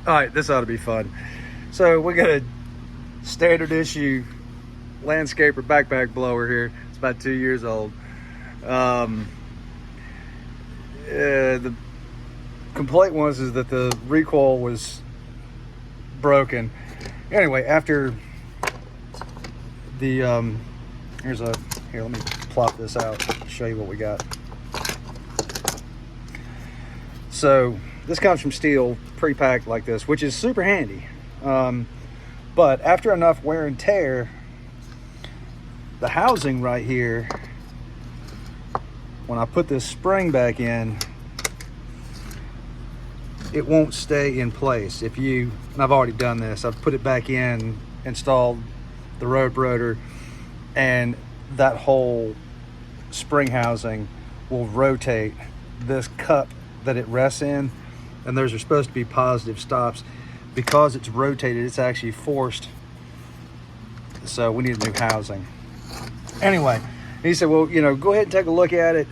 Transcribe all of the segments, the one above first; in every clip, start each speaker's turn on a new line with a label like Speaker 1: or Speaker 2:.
Speaker 1: All right, this ought to be fun. So we got a standard issue landscaper backpack blower here. It's about 2 years old. The complaint is that the recoil was broken. Anyway, after the here, let me plop this out, show you what we got. So this comes from steel, pre-packed like this, which is super handy. But after enough wear and tear, the housing right here, when I put this spring back in, it won't stay in place. And I've already done this, I've put it back in, installed the rotor, and that whole spring housing will rotate this cup that it rests in, and those are supposed to be positive stops. Because it's rotated, it's actually forced, so we need a new housing. Anyway, he said, well, go ahead and take a look at it,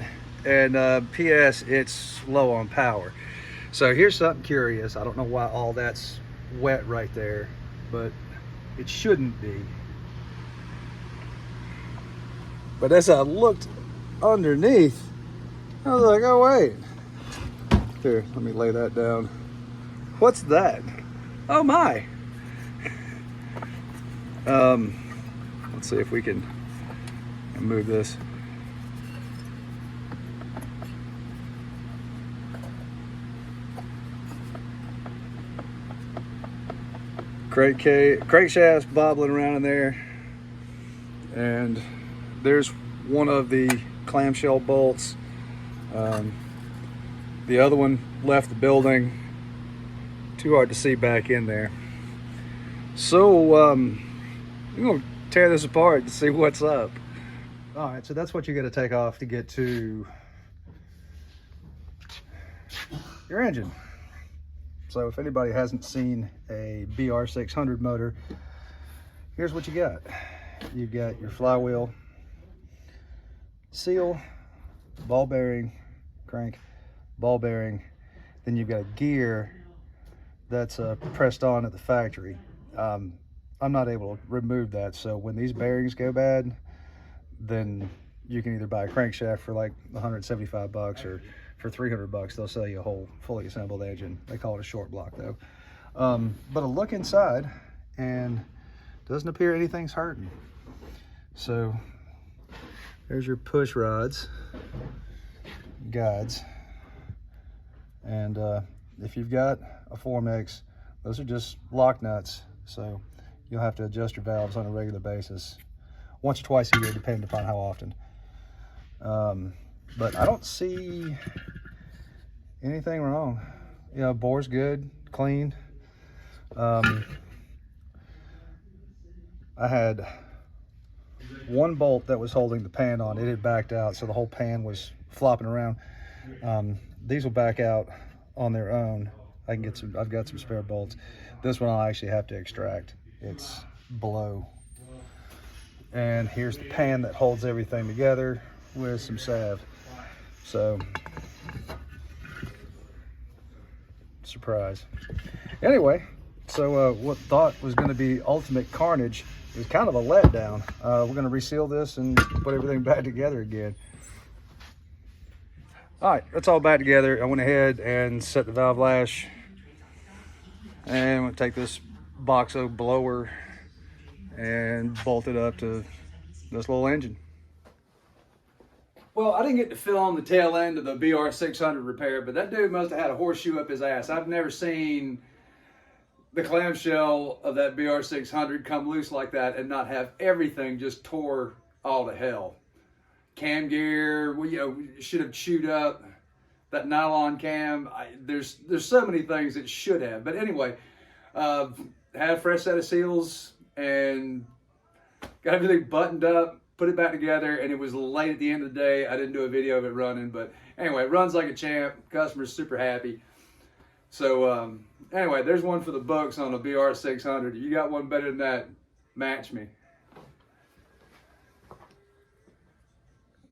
Speaker 1: and P.S. it's low on power. So here's something curious. I don't know why all that's wet right there, but it shouldn't be. But as I looked underneath, I was like, oh wait. Here, let me lay that down. What's that? Oh my. Let's see if we can move this. Crankshaft's bobbling around in there, and there's one of the clamshell bolts. The other one left the building. Too hard to see back in there. So I'm gonna tear this apart to see what's up. All right, so that's what you got to take off to get to your engine. So if anybody hasn't seen a BR600 motor, here's what you got. You've got your flywheel, seal, ball bearing, crank, ball bearing. Then you've got a gear that's pressed on at the factory. I'm not able to remove that, so when these bearings go bad, then you can either buy a crankshaft for like 175 bucks, or for 300 bucks they'll sell you a whole fully assembled engine. They call it a short block though. But a look inside, and doesn't appear anything's hurting. So there's your push rods, guides, and if you've got a Formex, those are just lock nuts, so you'll have to adjust your valves on a regular basis, once or twice a year, depending upon how often. But I don't see anything wrong. Bore's good, clean. I had one bolt that was holding the pan on. It had backed out, so the whole pan was flopping around. These will back out on their own. I've got some spare bolts. This one I'll actually have to extract. It's below. And here's the pan that holds everything together with some salve. So, surprise. Anyway, so what thought was going to be ultimate carnage is kind of a letdown. We're going to reseal this and put everything back together again. All right, that's all back together. I went ahead and set the valve lash, and I'm going to take this Boxo blower and bolt it up to this little engine. Well, I didn't get to film the tail end of the BR600 repair, but that dude must have had a horseshoe up his ass. I've never seen the clamshell of that BR600 come loose like that and not have everything just tore all to hell. Cam gear, should have chewed up. That nylon cam, there's so many things that should have. But anyway, had a fresh set of seals and got everything buttoned up, put it back together, and it was late at the end of the day. I didn't do a video of it running, but anyway, it runs like a champ. Customer's super happy. So anyway, there's one for the books on the BR600. If you got one better than that, match me.